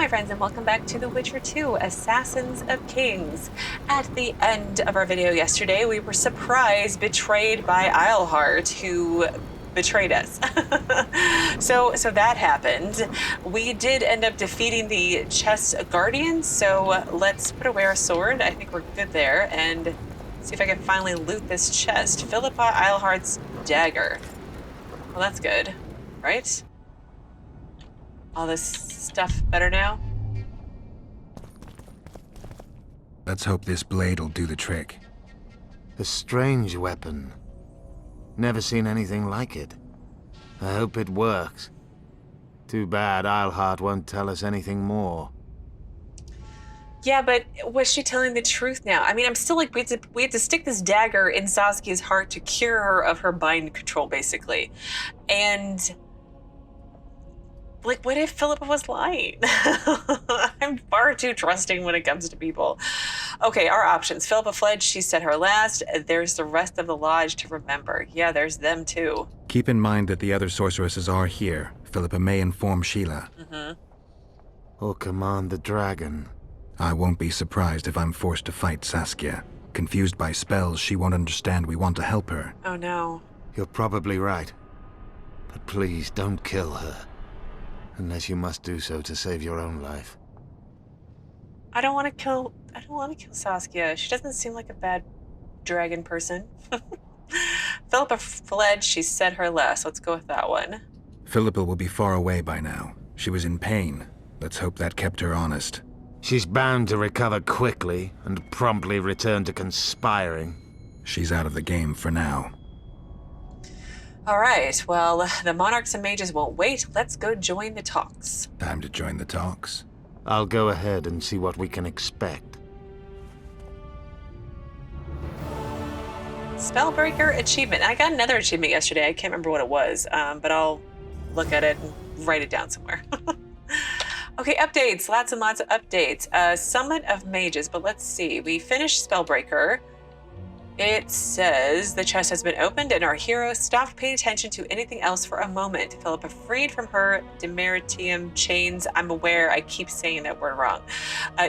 my friends, and welcome back to The Witcher 2, Assassins of Kings. At the end of our video yesterday, we were betrayed by Iorveth, who betrayed us. So that happened. We did end up defeating the chest guardian, so let's put away our sword. I think we're good there, and see if I can finally loot this chest. Philippa Iorveth's dagger. Well, that's good, right? All this stuff better now? Let's hope this blade'll do the trick. A strange weapon. Never seen anything like it. I hope it works. Too bad Iorveth won't tell us anything more. Yeah, but was she telling the truth now? I mean, I'm still like, we had to stick this dagger in Saskia's heart to cure her of her mind control, basically. And like, what if Philippa was lying? I'm far too trusting when it comes to people. Okay, our options. Philippa fled. She said her last. There's the rest of the lodge to remember. Yeah, there's them too. Keep in mind that the other sorceresses are here. Philippa may inform Sheila. Or command the dragon. I won't be surprised if I'm forced to fight Saskia. Confused by spells, she won't understand we want to help her. Oh no. You're probably right. But please don't kill her. Unless you must do so to save your own life. I don't want to kill Saskia. She doesn't seem like a bad dragon person. Philippa fled. She said her last. Let's go with that one. Philippa will be far away by now. She was in pain. Let's hope that kept her honest. She's bound to recover quickly and promptly return to conspiring. She's out of the game for now. All right, well, the monarchs and mages won't wait. Let's go join the talks. Time to join the talks. I'll go ahead and see what we can expect. Spellbreaker achievement. I got another achievement yesterday. I can't remember what it was, but I'll look at it and write it down somewhere. Okay, updates. Lots and lots of updates. Summit of Mages, but let's see. We finished Spellbreaker. It says the chest has been opened and our hero stopped paying attention to anything else for a moment. Philippa freed from her demeritium chains. I'm aware I keep saying that word wrong.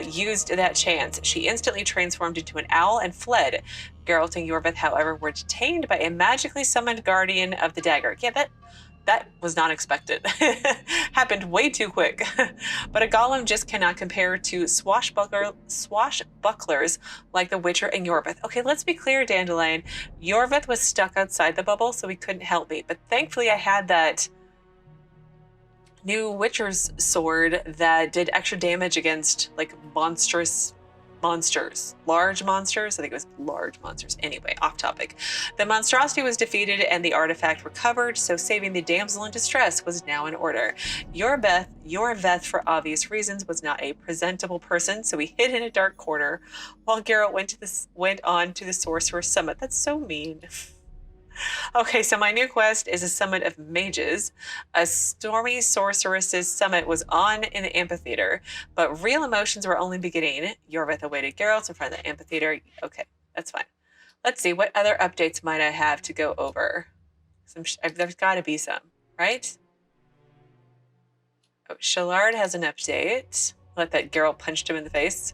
Used that chance. She instantly transformed into an owl and fled. Geralt and Iorveth, however, were detained by a magically summoned guardian of the dagger. Yeah, that was not expected. Happened way too quick. But a golem just cannot compare to swashbucklers like the Witcher and Iorveth. Okay, let's be clear, Dandelion. Iorveth was stuck outside the bubble, so he couldn't help me. But thankfully I had that new Witcher's sword that did extra damage against like monstrous monsters. Large monsters? I think it was large monsters. Anyway, off topic. The monstrosity was defeated and the artifact recovered, so saving the damsel in distress was now in order. Iorveth, for obvious reasons, was not a presentable person, so he hid in a dark corner while Geralt went on to the Sorcerer's Summit. That's so mean. Okay, so my new quest is a Summit of Mages. A stormy sorceress's summit was on in the amphitheater, but real emotions were only beginning. Iorveth awaited Geralt in front of the amphitheater. Okay, that's fine. Let's see, what other updates might I have to go over? There's got to be some, right? Oh, Shilard has an update. Let that Geralt punched him in the face.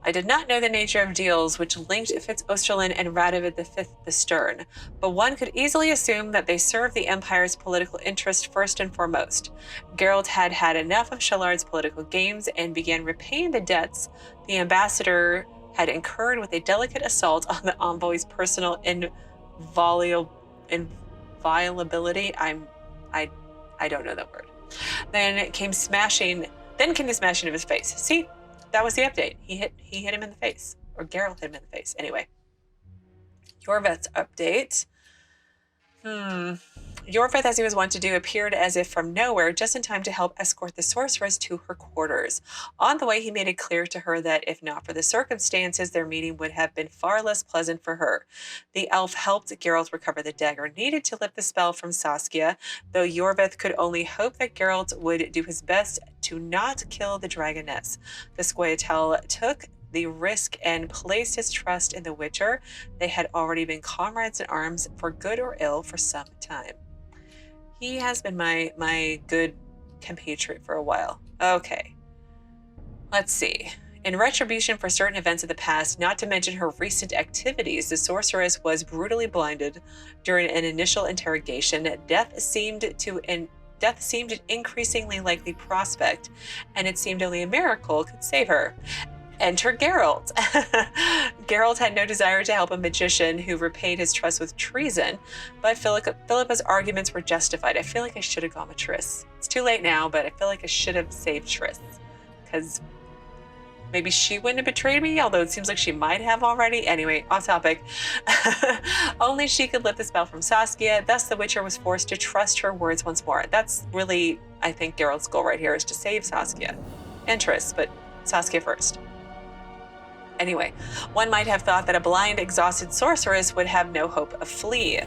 I did not know the nature of deals which linked Fitz-Oesterlen and Radovid V the Stern, but one could easily assume that they served the Empire's political interest first and foremost. Geralt had had enough of Shilard's political games and began repaying the debts the ambassador had incurred with a delicate assault on the envoy's personal inviolability. I don't know that word. Then came the smashing of his face. See? That was the update. He hit him in the face. Or Geralt hit him in the face. Anyway. Iorveth's update. Iorveth, as he was wont to do, appeared as if from nowhere, just in time to help escort the sorceress to her quarters. On the way, he made it clear to her that if not for the circumstances, their meeting would have been far less pleasant for her. The elf helped Geralt recover the dagger needed to lift the spell from Saskia, though Iorveth could only hope that Geralt would do his best to not kill the dragoness. The scoia'tael took the risk and placed his trust in the Witcher. They had already been comrades in arms for good or ill for some time. He has been my good compatriot for a while. Okay. Let's see. In retribution for certain events of the past, not to mention her recent activities, the sorceress was brutally blinded during an initial interrogation. Death seemed an increasingly likely prospect, and it seemed only a miracle could save her. Enter Geralt. Geralt had no desire to help a magician who repaid his trust with treason, but Philippa's arguments were justified. I feel like I should have gone with Triss. It's too late now, but I feel like I should have saved Triss, because maybe she wouldn't have betrayed me, although it seems like she might have already. Anyway, off topic. Only she could lift the spell from Saskia. Thus, the Witcher was forced to trust her words once more. That's really, I think, Geralt's goal right here, is to save Saskia and Triss, but Saskia first. Anyway, one might have thought that a blind, exhausted sorceress would have no hope of flee.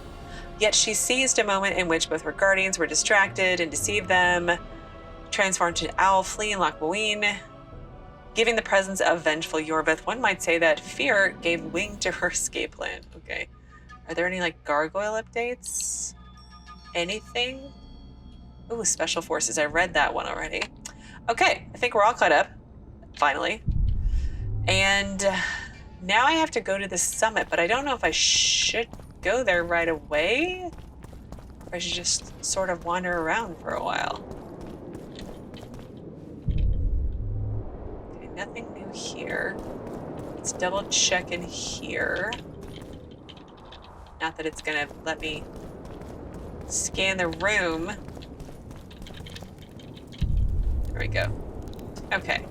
Yet she seized a moment in which both her guardians were distracted and deceived them, transformed into owl, flee in Loc Muinne, giving the presence of vengeful Iorveth. One might say that fear gave wing to her escape plan. Okay. Are there any, like, gargoyle updates? Anything? Ooh, special forces. I read that one already. Okay, I think we're all caught up. Finally. And now I have to go to the summit, but I don't know if I should go there right away, or I should just sort of wander around for a while. Okay, nothing new here. Let's double check in here. Not that it's gonna let me scan the room. There we go. Okay.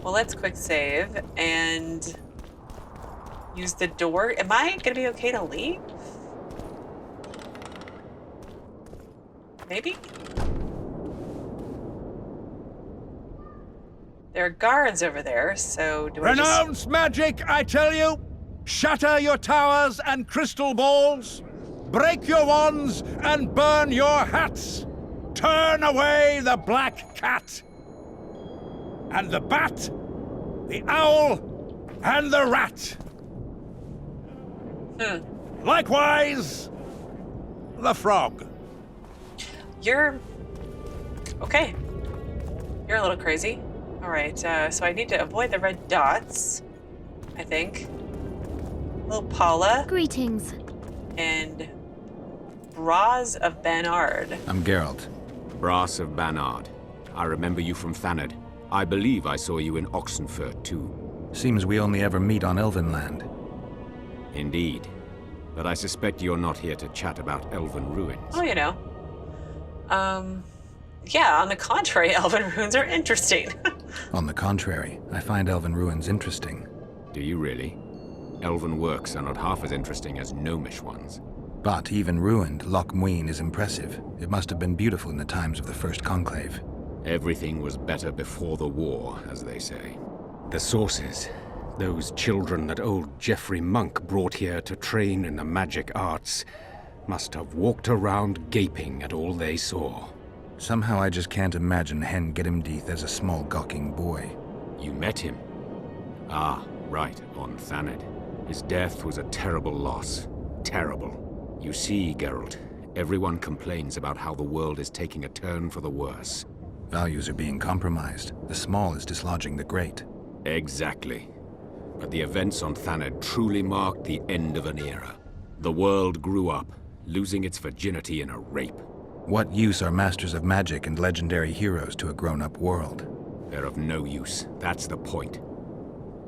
Well, let's quick save and use the door. Am I gonna be okay to leave? Maybe? There are guards over there, so do I just... Renounce magic, I tell you! Shatter your towers and crystal balls! Break your wands and burn your hats! Turn away the black cat! And the bat, the owl, and the rat. Likewise, the frog. You're... okay. You're a little crazy. All right, so I need to avoid the red dots, I think. Little Paula. Greetings. And Braz of Banard. I'm Geralt. Brass of Banard. I remember you from Thanedd. I believe I saw you in Oxenfurt, too. Seems we only ever meet on Elvenland. Indeed. But I suspect you're not here to chat about Elven ruins. Oh, you know. Yeah, on the contrary, Elven ruins are interesting. On the contrary, I find Elven ruins interesting. Do you really? Elven works are not half as interesting as gnomish ones. But even ruined, Loc Muinne is impressive. It must have been beautiful in the times of the First Conclave. Everything was better before the war, as they say. The sources, those children that old Geoffrey Monk brought here to train in the magic arts, must have walked around gaping at all they saw. Somehow I just can't imagine Hen Gedimdeath as a small gawking boy. You met him? Ah, right, on Thanedd. His death was a terrible loss. Terrible. You see, Geralt, everyone complains about how the world is taking a turn for the worse. Values are being compromised. The small is dislodging the great. Exactly. But the events on Thanedd truly marked the end of an era. The world grew up, losing its virginity in a rape. What use are masters of magic and legendary heroes to a grown-up world? They're of no use. That's the point.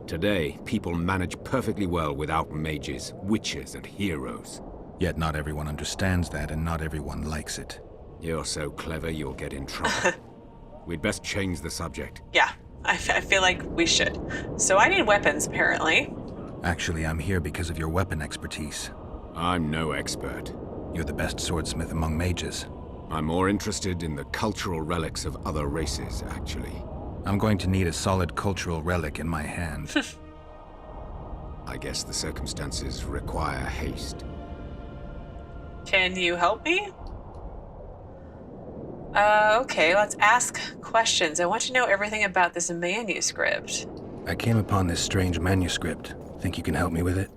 Today, people manage perfectly well without mages, witches, and heroes. Yet not everyone understands that, and not everyone likes it. You're so clever you'll get in trouble. We'd best change the subject. Yeah, I feel like we should. So I need weapons, apparently. Actually, I'm here because of your weapon expertise. I'm no expert. You're the best swordsmith among mages. I'm more interested in the cultural relics of other races, actually. I'm going to need a solid cultural relic in my hand. I guess the circumstances require haste. Can you help me? Okay, let's ask questions. I want to know everything about this manuscript. I came upon this strange manuscript. Think you can help me with it?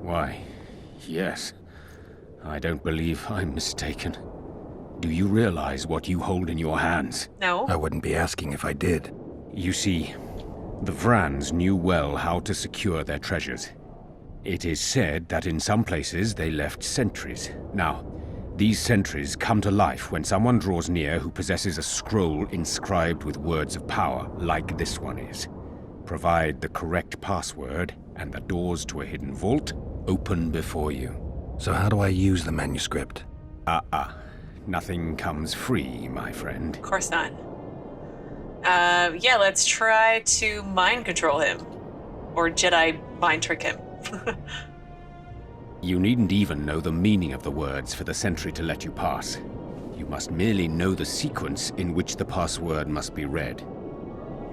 Why, yes. I don't believe I'm mistaken. Do you realize what you hold in your hands? No. I wouldn't be asking if I did. You see, the Vrans knew well how to secure their treasures. It is said that in some places they left sentries. Now, these sentries come to life when someone draws near who possesses a scroll inscribed with words of power, like this one is. Provide the correct password, and the doors to a hidden vault open before you. So how do I use the manuscript? Nothing comes free, my friend. Of course not. Yeah, let's try to mind control him. Or Jedi mind trick him. You needn't even know the meaning of the words for the sentry to let you pass. You must merely know the sequence in which the password must be read.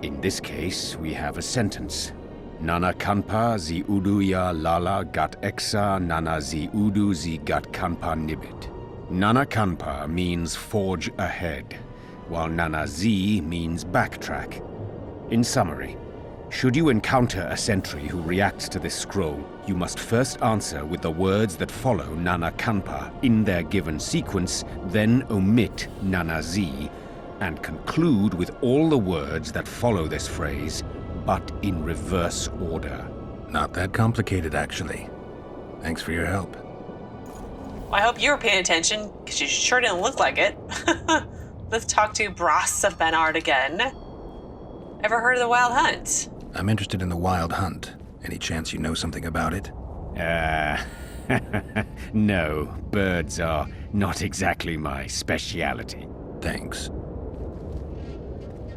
In this case, we have a sentence. Nana kanpa zi udu ya lala gat exa nana zi udu zi gat kanpa nibit. Nana kanpa means forge ahead, while nana zi means backtrack. In summary, should you encounter a sentry who reacts to this scroll, you must first answer with the words that follow Nana Kanpa in their given sequence, then omit Nana Z, and conclude with all the words that follow this phrase, but in reverse order. Not that complicated, actually. Thanks for your help. Well, I hope you were paying attention, because you sure didn't look like it. Let's talk to Bros of Benard again. Ever heard of the Wild Hunt? I'm interested in the Wild Hunt. Any chance you know something about it? No, birds are not exactly my speciality. Thanks.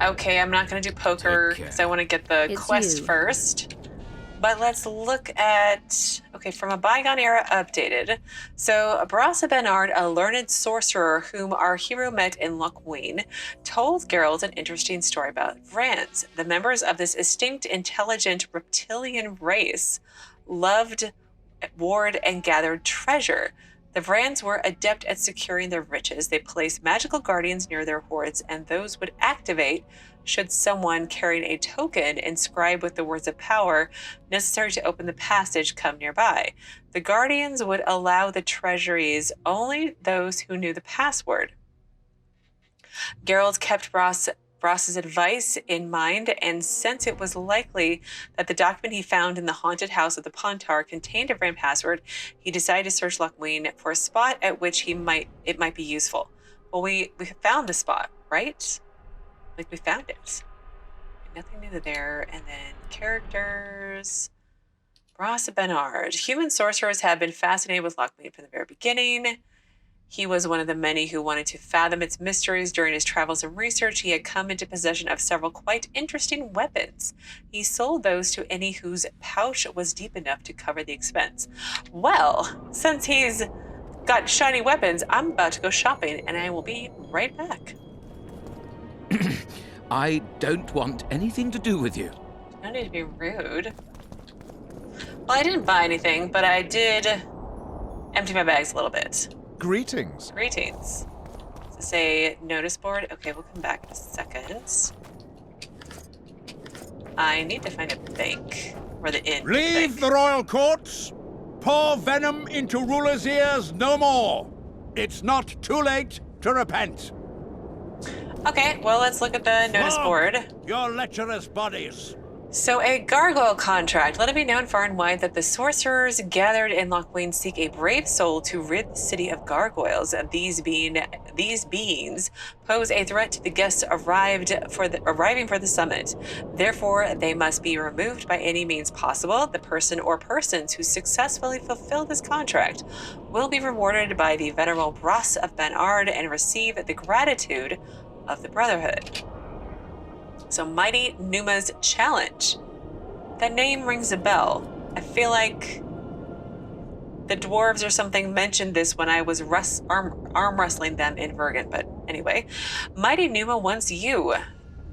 Okay, I'm not going to do poker because I want to get the quest first. But let's look at, okay, from a bygone era updated. So, Bros of Benard, a learned sorcerer whom our hero met in Loc Muinne, told Geralt an interesting story about Vrans. The members of this extinct, intelligent reptilian race loved, warred, and gathered treasure. The Vrans were adept at securing their riches. They placed magical guardians near their hoards, and those would activate should someone carrying a token inscribed with the words of power necessary to open the passage come nearby. The guardians would allow the treasuries only those who knew the password. Geralt kept Bros's advice in mind, and since it was likely that the document he found in the haunted house of the Pontar contained a Vran password, he decided to search Loc Muinne for a spot at which it might be useful. Well, we found the spot, right? Like, we found it. Nothing new there. And then characters. Bros of Benard. Human sorcerers have been fascinated with Loc Muinne from the very beginning. He was one of the many who wanted to fathom its mysteries. During his travels and research, he had come into possession of several quite interesting weapons. He sold those to any whose pouch was deep enough to cover the expense. Well, since he's got shiny weapons, I'm about to go shopping, and I will be right back. I don't want anything to do with you. No need to be rude. Well, I didn't buy anything, but I did empty my bags a little bit. Greetings. Greetings. Does it say notice board? Okay, we'll come back in a second. I need to find a bank. Or the inn. Leave the royal courts. Pour venom into rulers' ears no more. It's not too late to repent. Okay, well, let's look at the notice board. Your lecherous bodies. So, a Gargoyle Contract. Let it be known far and wide that the sorcerers gathered in Loc Muinne seek a brave soul to rid the city of gargoyles. These beings pose a threat to the guests arriving for the summit. Therefore, they must be removed by any means possible. The person or persons who successfully fulfill this contract will be rewarded by the venerable Bros of Benard and receive the gratitude of the Brotherhood. So, Mighty Numa's Challenge. That name rings a bell. I feel like the dwarves or something mentioned this when I was arm wrestling them in Vergen, but anyway. Mighty Numa wants you.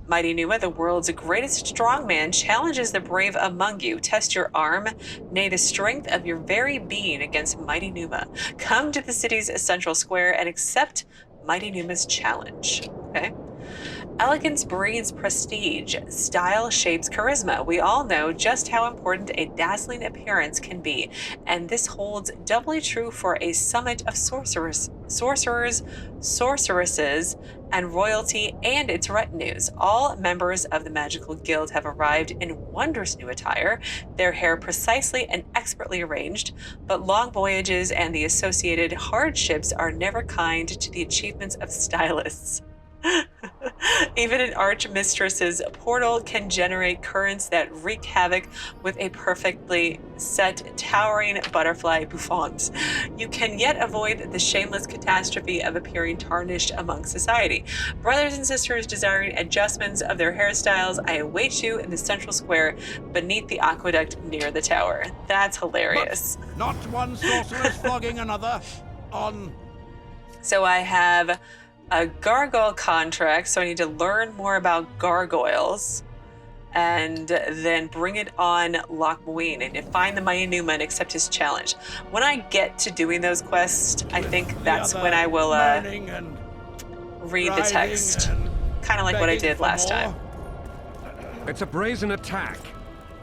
Mighty Numa, the world's greatest strongman, challenges the brave among you. Test your arm, nay, the strength of your very being against Mighty Numa. Come to the city's central square and accept Mighty Numa's challenge. Okay? Elegance breeds prestige. Style shapes charisma. We all know just how important a dazzling appearance can be, and this holds doubly true for a summit of sorceresses, and royalty and its retinues. All members of the magical guild have arrived in wondrous new attire, their hair precisely and expertly arranged, but long voyages and the associated hardships are never kind to the achievements of stylists. Even an archmistress's portal can generate currents that wreak havoc with a perfectly set, towering butterfly bouffant. You can yet avoid the shameless catastrophe of appearing tarnished among society. Brothers and sisters desiring adjustments of their hairstyles, I await you in the central square beneath the aqueduct near the tower. That's hilarious. But not one sorceress flogging another on... So I have a Gargoyle Contract, so I need to learn more about gargoyles and then bring it on Loc Muinne and find the Mayanuma and accept his challenge. When I get to doing those quests, I think that's when I will read the text. Kind of like what I did last time. It's a brazen attack.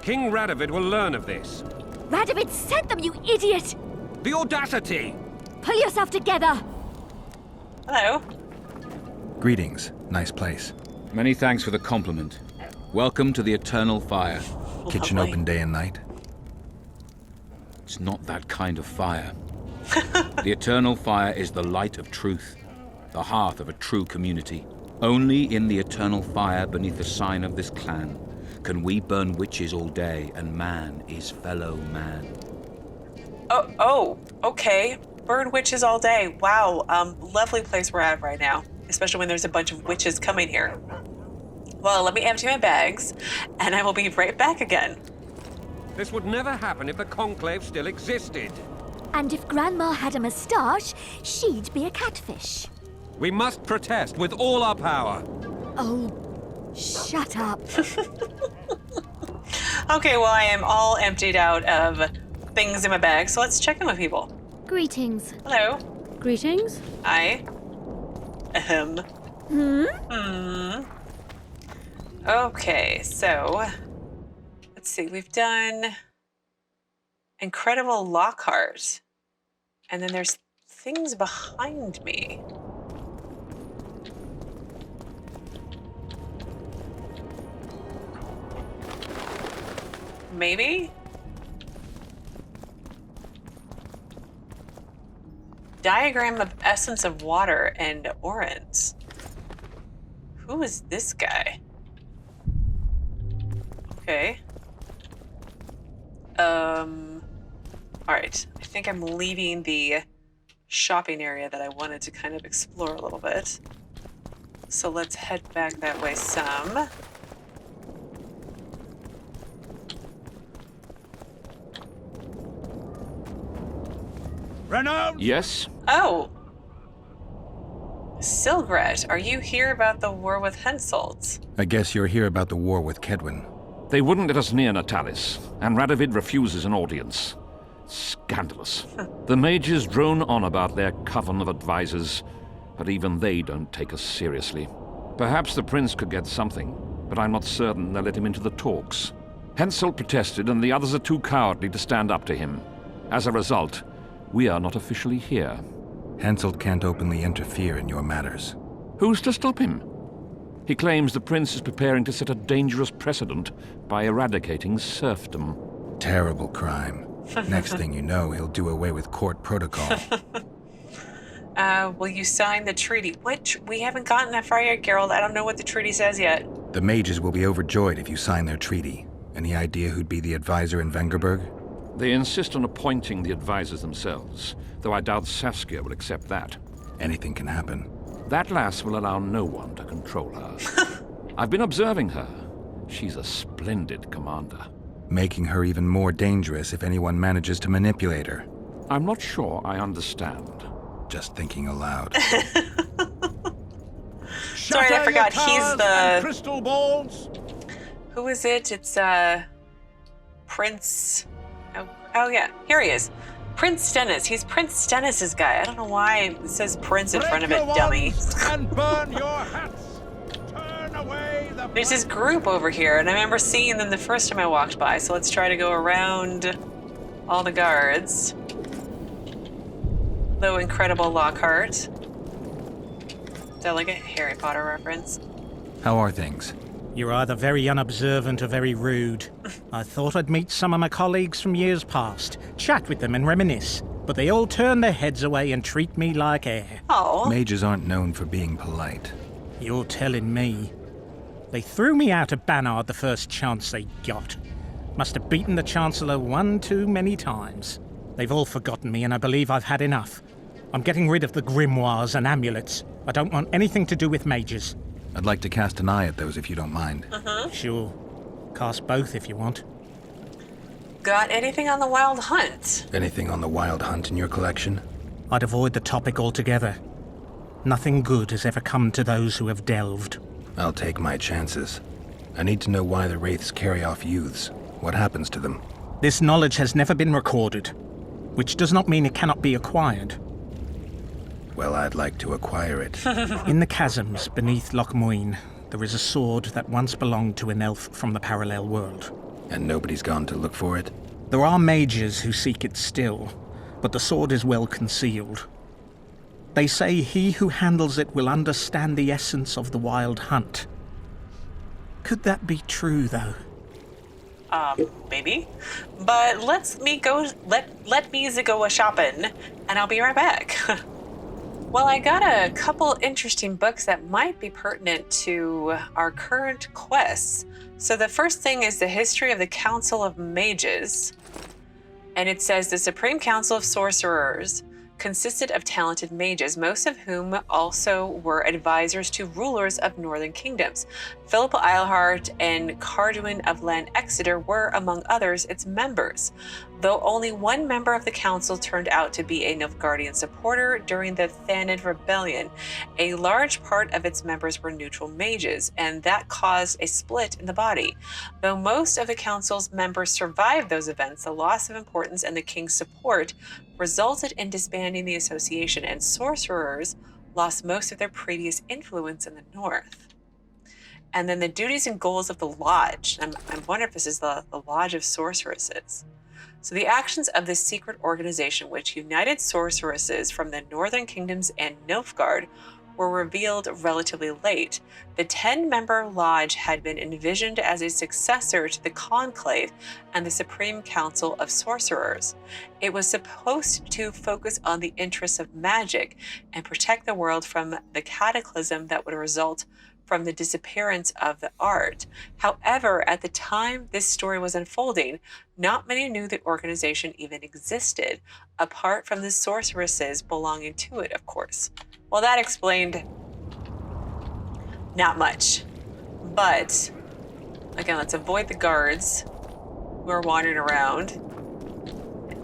King Radovid will learn of this. Radovid sent them, you idiot! The audacity! Pull yourself together! Hello. Greetings. Nice place. Many thanks for the compliment. Welcome to the Eternal Fire. Kitchen Lovely. open day and night? It's not that kind of fire. The Eternal Fire is the light of truth, the hearth of a true community. Only in the Eternal Fire beneath the sign of this clan can we burn witches all day and man is fellow man. Oh, okay. Burn witches all day. Wow, lovely place we're at right now, especially when there's a bunch of witches coming here. Well, let me empty my bags, and I will be right back again. This would never happen if the Conclave still existed. And if Grandma had a moustache, she'd be a catfish. We must protest with all our power. Oh, shut up. Okay, well, I am all emptied out of things in my bag, so let's check in with people. Greetings. Hello. Greetings? Hi. Okay, so let's see. We've done Incredible Lockhart, and then there's things behind me. Maybe? Diagram of essence of water and orange. Who is this guy? Okay. All right. I think I'm leaving the shopping area that I wanted to kind of explore a little bit. So let's head back that way some. Renowned? Yes? Oh. Silgrat, are you here about the war with Henselt? I guess you're here about the war with Kedwin. They wouldn't let us near Natalis, and Radovid refuses an audience. Scandalous. The mages drone on about their coven of advisors, but even they don't take us seriously. Perhaps the prince could get something, but I'm not certain they'll let him into the talks. Henselt protested, and the others are too cowardly to stand up to him. As a result, we are not officially here. Henselt can't openly interfere in your matters. Who's to stop him? He claims the prince is preparing to set a dangerous precedent by eradicating serfdom. Terrible crime. Next thing you know, he'll do away with court protocol. Will you sign the treaty? What? We haven't gotten that far yet, Geralt. I don't know what the treaty says yet. The mages will be overjoyed if you sign their treaty. Any idea who'd be the advisor in Vengerberg? They insist on appointing the advisors themselves, though I doubt Saskia will accept that. Anything can happen. That lass will allow no one to control her. I've been observing her. She's a splendid commander. Making her even more dangerous if anyone manages to manipulate her. I'm not sure I understand. Just thinking aloud. Sorry, I forgot. He's the crystal balls. Who is it? It's Prince. Oh yeah, here he is. Prince Stennis. He's Prince Stennis's guy. I don't know why it says Prince in front of it, dummy. And burn your hats. Turn There's this group over here, and I remember seeing them the first time I walked by, so let's try to go around all the guards. Though incredible Lockhart. Is that like a Harry Potter reference? How are things? You're either very unobservant or very rude. I thought I'd meet some of my colleagues from years past, chat with them and reminisce, but they all turn their heads away and treat me like air. Oh. Mages aren't known for being polite. You're telling me. They threw me out of Bannard the first chance they got. Must have beaten the Chancellor one too many times. They've all forgotten me, and I believe I've had enough. I'm getting rid of the grimoires and amulets. I don't want anything to do with mages. I'd like to cast an eye at those if you don't mind. Sure. Cast both if you want. Got anything on the Wild Hunt? Anything on the Wild Hunt in your collection? I'd avoid the topic altogether. Nothing good has ever come to those who have delved. I'll take my chances. I need to know why the Wraiths carry off youths. What happens to them? This knowledge has never been recorded, which does not mean it cannot be acquired. Well, I'd like to acquire it. In the chasms beneath Loc Muinne, there is a sword that once belonged to an elf from the parallel world. And nobody's gone to look for it? There are mages who seek it still, but the sword is well concealed. They say he who handles it will understand the essence of the Wild Hunt. Could that be true, though? Maybe. But let me go a shopping, and I'll be right back. Well, I got a couple interesting books that might be pertinent to our current quests. So the first thing is the history of the Council of Mages. And it says the Supreme Council of Sorcerers consisted of talented mages, most of whom also were advisors to rulers of northern kingdoms. Philip Eilhart and Carduin of Lan Exeter were, among others, its members. Though only one member of the council turned out to be a Nilfgaardian supporter during the Thanid Rebellion, a large part of its members were neutral mages, and that caused a split in the body. Though most of the council's members survived those events, the loss of importance and the king's support resulted in disbanding the association, and sorcerers lost most of their previous influence in the north. And then the duties and goals of the Lodge. I wonder if this is the Lodge of Sorceresses. So the actions of this secret organization, which united sorceresses from the northern kingdoms and Nilfgaard, were revealed relatively late. The 10-member lodge had been envisioned as a successor to the Conclave and the Supreme Council of Sorcerers. It was supposed to focus on the interests of magic and protect the world from the cataclysm that would result from the disappearance of the art. However, at the time this story was unfolding, not many knew the organization even existed, apart from the sorceresses belonging to it, of course. Well, that explained not much. But, again, let's avoid the guards who are wandering around.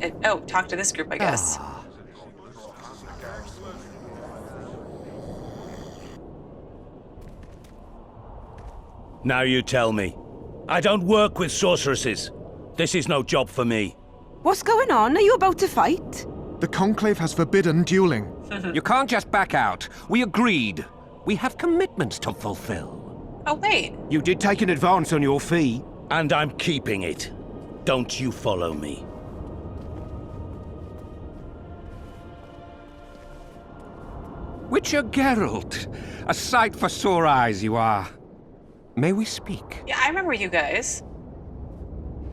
And, talk to this group, I guess. Now you tell me. I don't work with sorceresses. This is no job for me. What's going on? Are you about to fight? The Conclave has forbidden dueling. You can't just back out. We agreed. We have commitments to fulfill. Oh, wait. You did take an advance on your fee, and I'm keeping it. Don't you follow me. Witcher Geralt. A sight for sore eyes you are. May we speak? Yeah, I remember you guys.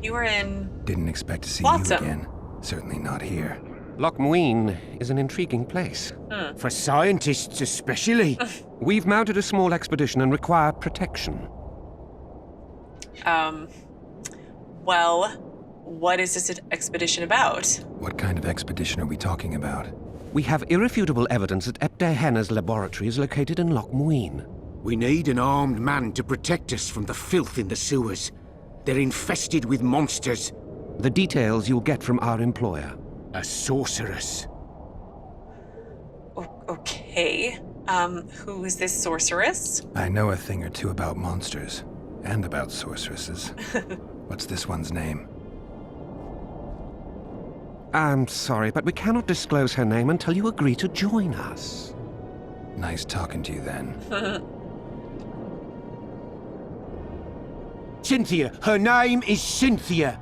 You were in... Didn't expect to see Flotsam. you again. Certainly not here. Loc Muinne is an intriguing place. For scientists especially. We've mounted a small expedition and require protection. Well, what is this expedition about? What kind of expedition are we talking about? We have irrefutable evidence that Epte Henna's laboratory is located in Loc Muinne. We need an armed man to protect us from the filth in the sewers. They're infested with monsters. The details you'll get from our employer. A sorceress. Okay. Who is this sorceress? I know a thing or two about monsters. And about sorceresses. What's this one's name? I'm sorry, but we cannot disclose her name until you agree to join us. Nice talking to you then. Cynthia. Her name is Cynthia.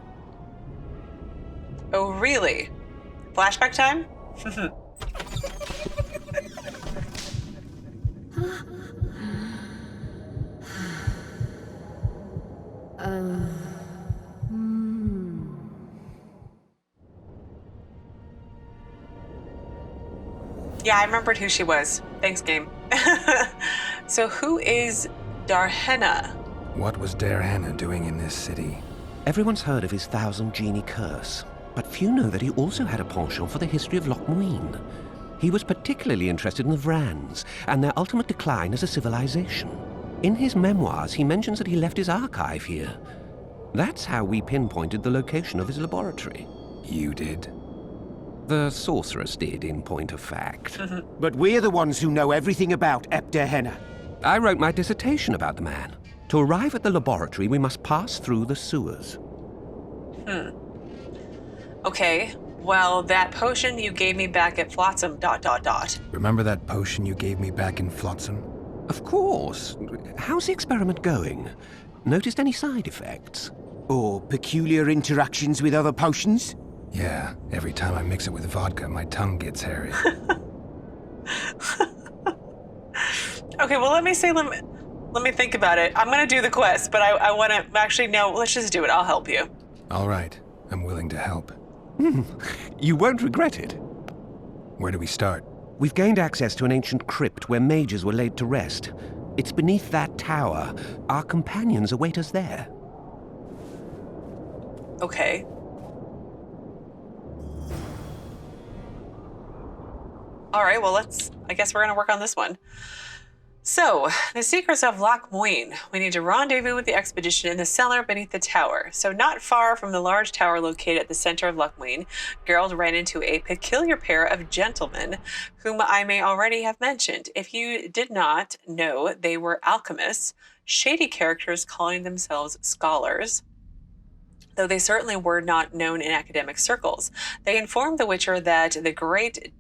Oh, really? Flashback time? Yeah, I remembered who she was. Thanks, game. So who is Darhenna? What was Darhenna doing in this city? Everyone's heard of his 1,000 genie curse, but few know that he also had a penchant for the history of Loc Muinne. He was particularly interested in the Vrans and their ultimate decline as a civilization. In his memoirs, he mentions that he left his archive here. That's how we pinpointed the location of his laboratory. You did? The sorceress did, in point of fact. But we're the ones who know everything about Darhenna. I wrote my dissertation about the man. To arrive at the laboratory, we must pass through the sewers. Okay, well, that potion you gave me back at Flotsam, ... Remember that potion you gave me back in Flotsam? Of course. How's the experiment going? Noticed any side effects? Or peculiar interactions with other potions? Yeah, every time I mix it with vodka, my tongue gets hairy. Okay, well, let me think about it. I'm gonna do the quest, but I want to actually, no, let's just do it. I'll help you. All right, I'm willing to help. You won't regret it. Where do we start? We've gained access to an ancient crypt where mages were laid to rest. It's beneath that tower. Our companions await us there. Okay. All right, well, I guess we're going to work on this one. So, the Secrets of Loc Muinne. We need to rendezvous with the expedition in the cellar beneath the tower. So not far from the large tower located at the center of Loc Muinne, Geralt ran into a peculiar pair of gentlemen, whom I may already have mentioned. If you did not know, they were alchemists, shady characters calling themselves scholars, though they certainly were not known in academic circles. They informed the Witcher that the great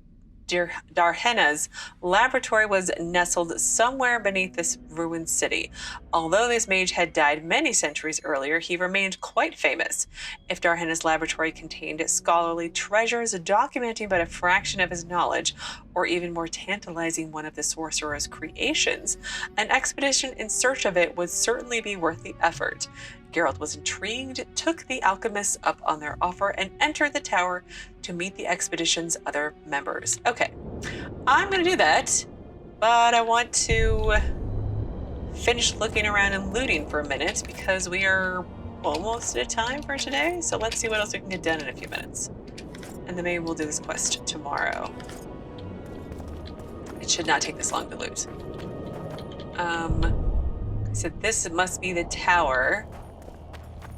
Darhenna's laboratory was nestled somewhere beneath this ruined city. Although this mage had died many centuries earlier, he remained quite famous. If Darhenna's laboratory contained scholarly treasures documenting but a fraction of his knowledge, or even more tantalizing, one of the sorcerer's creations, an expedition in search of it would certainly be worth the effort. Geralt was intrigued, took the alchemists up on their offer, and entered the tower to meet the expedition's other members. Okay, I'm going to do that, but I want to finish looking around and looting for a minute because we are almost at time for today. So let's see what else we can get done in a few minutes. And then maybe we'll do this quest tomorrow. It should not take this long to loot. So this must be the tower.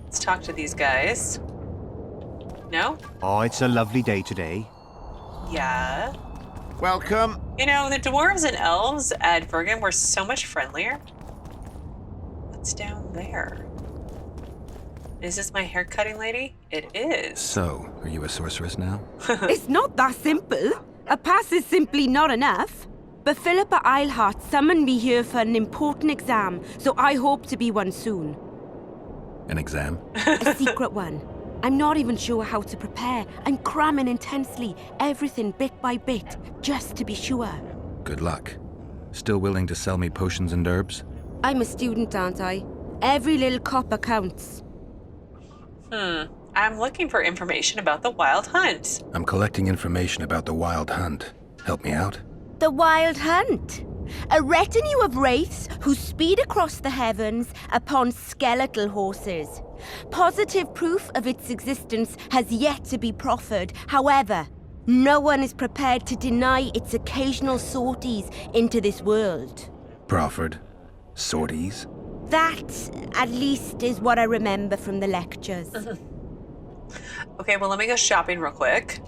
Let's talk to these guys. No? Oh, it's a lovely day today. Yeah. Welcome. You know, the dwarves and elves at Bygone were so much friendlier. What's down there? Is this my haircutting lady? It is. So, are you a sorceress now? It's not that simple. A pass is simply not enough. But Philippa Eilhart summoned me here for an important exam, so I hope to be one soon. An exam? A secret one. I'm not even sure how to prepare. I'm cramming intensely, everything bit by bit, just to be sure. Good luck. Still willing to sell me potions and herbs? I'm a student, aren't I? Every little copper counts. I'm looking for information about the Wild Hunt. I'm collecting information about the Wild Hunt. Help me out? The Wild Hunt. A retinue of wraiths who speed across the heavens upon skeletal horses. Positive proof of its existence has yet to be proffered. However, no one is prepared to deny its occasional sorties into this world. Proffered? Sorties? That, at least, is what I remember from the lectures. Okay, well, let me go shopping real quick.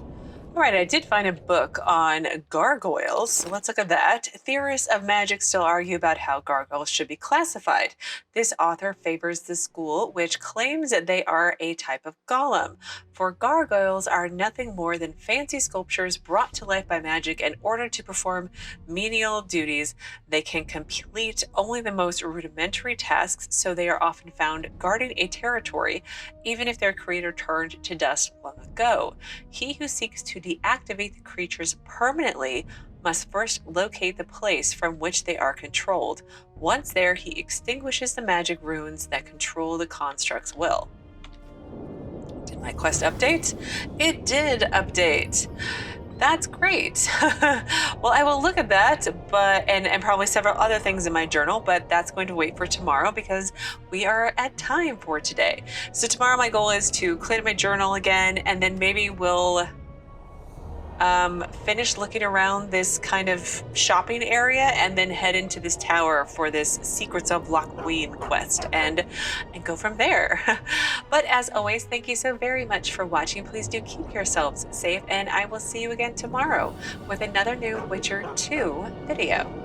All right, I did find a book on gargoyles, so let's look at that. Theorists of magic still argue about how gargoyles should be classified. This author favors the school, which claims that they are a type of golem. For gargoyles are nothing more than fancy sculptures brought to life by magic in order to perform menial duties. They can complete only the most rudimentary tasks, so they are often found guarding a territory, even if their creator turned to dust long ago. He who seeks to deactivate the creatures permanently must first locate the place from which they are controlled. Once there, he extinguishes the magic runes that control the construct's will. Did my quest update? It did update. That's great. Well, I will look at that, and probably several other things in my journal, but that's going to wait for tomorrow because we are at time for today. So tomorrow my goal is to clean my journal again, and then maybe we'll finish looking around this kind of shopping area and then head into this tower for this Secrets of Lochmoin quest and go from there. But as always, thank you so very much for watching. Please do keep yourselves safe, and I will see you again tomorrow with another new Witcher 2 video.